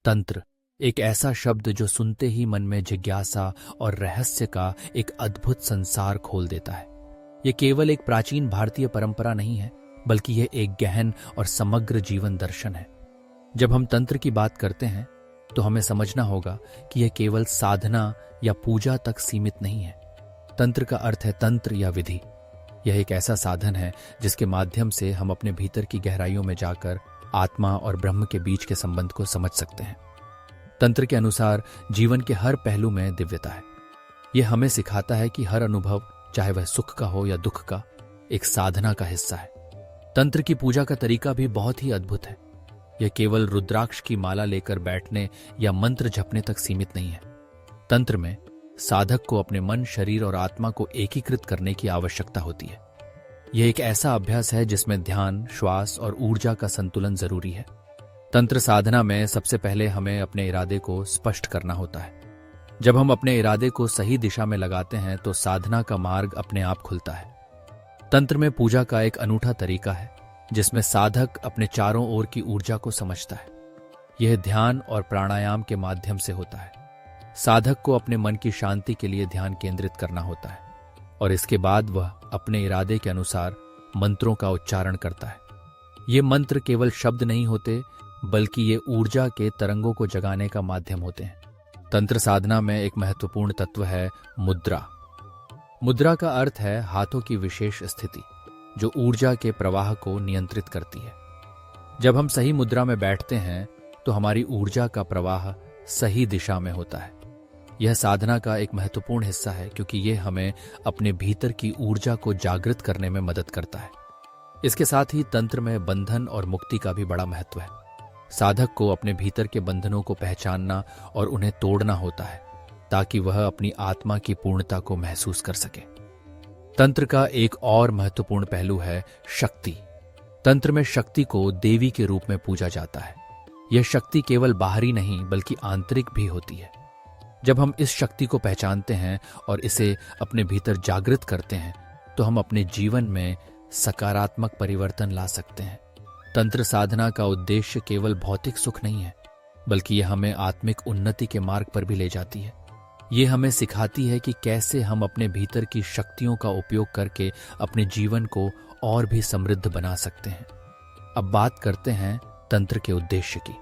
तंत्र एक ऐसा शब्द जो सुनते ही मन में जिज्ञासा और रहस्य का एक अद्भुत संसार खोल देता है। यह केवल एक प्राचीन भारतीय परंपरा नहीं है, बल्कि यह एक गहन और समग्र जीवन दर्शन है। जब हम तंत्र की बात करते हैं तो हमें समझना होगा कि यह केवल साधना या पूजा तक सीमित नहीं है। तंत्र का अर्थ है तंत्र या विधि। यह एक ऐसा साधन है जिसके माध्यम से हम अपने भीतर की गहराइयों में जाकर आत्मा और ब्रह्म के बीच के संबंध को समझ सकते हैं। तंत्र के अनुसार जीवन के हर पहलू में दिव्यता है। यह हमें सिखाता है कि हर अनुभव, चाहे वह सुख का हो या दुख का, एक साधना का हिस्सा है। तंत्र की पूजा का तरीका भी बहुत ही अद्भुत है। यह केवल रुद्राक्ष की माला लेकर बैठने या मंत्र जपने तक सीमित नहीं है। तंत्र में साधक को अपने मन, शरीर और आत्मा को एकीकृत करने की आवश्यकता होती है। यह एक ऐसा अभ्यास है जिसमें ध्यान, श्वास और ऊर्जा का संतुलन जरूरी है। तंत्र साधना में सबसे पहले हमें अपने इरादे को स्पष्ट करना होता है। जब हम अपने इरादे को सही दिशा में लगाते हैं तो साधना का मार्ग अपने आप खुलता है। तंत्र में पूजा का एक अनूठा तरीका है जिसमें साधक अपने चारों ओर की ऊर्जा को समझता है। यह ध्यान और प्राणायाम के माध्यम से होता है। साधक को अपने मन की शांति के लिए ध्यान केंद्रित करना होता है और इसके बाद वह अपने इरादे के अनुसार मंत्रों का उच्चारण करता है। ये मंत्र केवल शब्द नहीं होते, बल्कि ये ऊर्जा के तरंगों को जगाने का माध्यम होते हैं। तंत्र साधना में एक महत्वपूर्ण तत्व है मुद्रा। मुद्रा का अर्थ है हाथों की विशेष स्थिति जो ऊर्जा के प्रवाह को नियंत्रित करती है। जब हम सही मुद्रा में बैठते हैं तो हमारी ऊर्जा का प्रवाह सही दिशा में होता है। यह साधना का एक महत्वपूर्ण हिस्सा है क्योंकि यह हमें अपने भीतर की ऊर्जा को जागृत करने में मदद करता है। इसके साथ ही तंत्र में बंधन और मुक्ति का भी बड़ा महत्व है। साधक को अपने भीतर के बंधनों को पहचानना और उन्हें तोड़ना होता है ताकि वह अपनी आत्मा की पूर्णता को महसूस कर सके। तंत्र का एक और महत्वपूर्ण पहलू है शक्ति। तंत्र में शक्ति को देवी के रूप में पूजा जाता है। यह शक्ति केवल बाहरी नहीं बल्कि आंतरिक भी होती है। जब हम इस शक्ति को पहचानते हैं और इसे अपने भीतर जागृत करते हैं तो हम अपने जीवन में सकारात्मक परिवर्तन ला सकते हैं। तंत्र साधना का उद्देश्य केवल भौतिक सुख नहीं है, बल्कि यह हमें आत्मिक उन्नति के मार्ग पर भी ले जाती है। यह हमें सिखाती है कि कैसे हम अपने भीतर की शक्तियों का उपयोग करके अपने जीवन को और भी समृद्ध बना सकते हैं। अब बात करते हैं तंत्र के उद्देश्य की।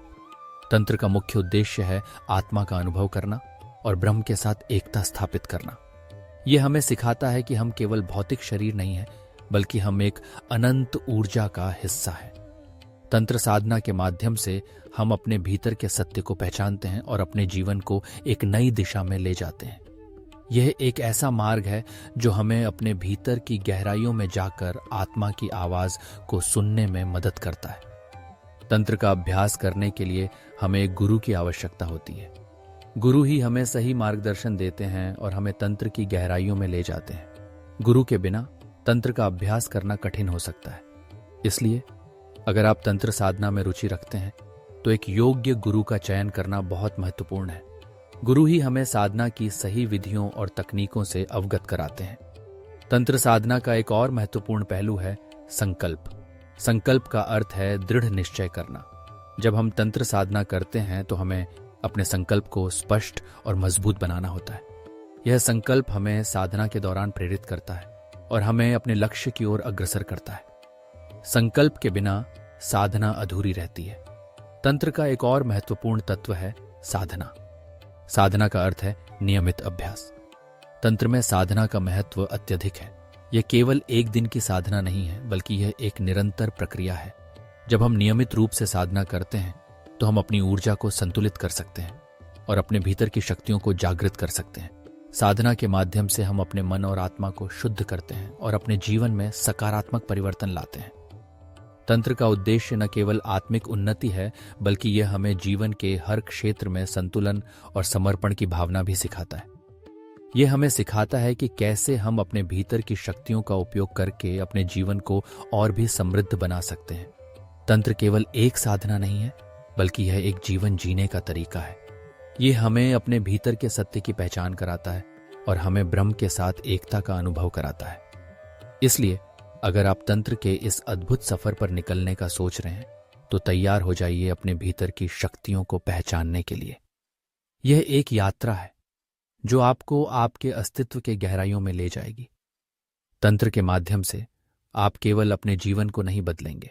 तंत्र का मुख्य उद्देश्य है आत्मा का अनुभव करना और ब्रह्म के साथ एकता स्थापित करना। यह हमें सिखाता है कि हम केवल भौतिक शरीर नहीं हैं, बल्कि हम एक अनंत ऊर्जा का हिस्सा हैं। तंत्र साधना के माध्यम से हम अपने भीतर के सत्य को पहचानते हैं और अपने जीवन को एक नई दिशा में ले जाते हैं। यह एक ऐसा मार्ग है जो हमें अपने भीतर की गहराइयों में जाकर आत्मा की आवाज को सुनने में मदद करता है। तंत्र का अभ्यास करने के लिए हमें एक गुरु की आवश्यकता होती है। गुरु ही हमें सही मार्गदर्शन देते हैं और हमें तंत्र की गहराइयों में ले जाते हैं। गुरु के बिना तंत्र का अभ्यास करना कठिन हो सकता है। इसलिए अगर आप तंत्र साधना में रुचि रखते हैं तो एक योग्य गुरु का चयन करना बहुत महत्वपूर्ण है। गुरु ही हमें साधना की सही विधियों और तकनीकों से अवगत कराते हैं। तंत्र साधना का एक और महत्वपूर्ण पहलू है संकल्प। संकल्प का अर्थ है दृढ़ निश्चय करना। जब हम तंत्र साधना करते हैं तो हमें अपने संकल्प को स्पष्ट और मजबूत बनाना होता है। यह संकल्प हमें साधना के दौरान प्रेरित करता है और हमें अपने लक्ष्य की ओर अग्रसर करता है। संकल्प के बिना साधना अधूरी रहती है। तंत्र का एक और महत्वपूर्ण तत्व है साधना। साधना का अर्थ है नियमित अभ्यास। तंत्र में साधना का महत्व अत्यधिक है। यह केवल एक दिन की साधना नहीं है, बल्कि यह एक निरंतर प्रक्रिया है। जब हम नियमित रूप से साधना करते हैं तो हम अपनी ऊर्जा को संतुलित कर सकते हैं और अपने भीतर की शक्तियों को जागृत कर सकते हैं। साधना के माध्यम से हम अपने मन और आत्मा को शुद्ध करते हैं और अपने जीवन में सकारात्मक परिवर्तन लाते हैं। तंत्र का उद्देश्य न केवल आत्मिक उन्नति है, बल्कि यह हमें जीवन के हर क्षेत्र में संतुलन और समर्पण की भावना भी सिखाता है। यह हमें सिखाता है कि कैसे हम अपने भीतर की शक्तियों का उपयोग करके अपने जीवन को और भी समृद्ध बना सकते हैं। तंत्र केवल एक साधना नहीं है, बल्कि यह एक जीवन जीने का तरीका है। यह हमें अपने भीतर के सत्य की पहचान कराता है और हमें ब्रह्म के साथ एकता का अनुभव कराता है। इसलिए अगर आप तंत्र के इस अद्भुत सफर पर निकलने का सोच रहे हैं तो तैयार हो जाइए अपने भीतर की शक्तियों को पहचानने के लिए। यह एक यात्रा है जो आपको आपके अस्तित्व के गहराइयों में ले जाएगी। तंत्र के माध्यम से आप केवल अपने जीवन को नहीं बदलेंगे,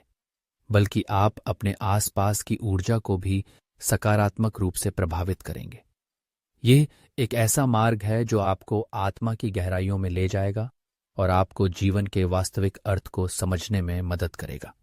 बल्कि आप अपने आसपास की ऊर्जा को भी सकारात्मक रूप से प्रभावित करेंगे। ये एक ऐसा मार्ग है जो आपको आत्मा की गहराइयों में ले जाएगा और आपको जीवन के वास्तविक अर्थ को समझने में मदद करेगा।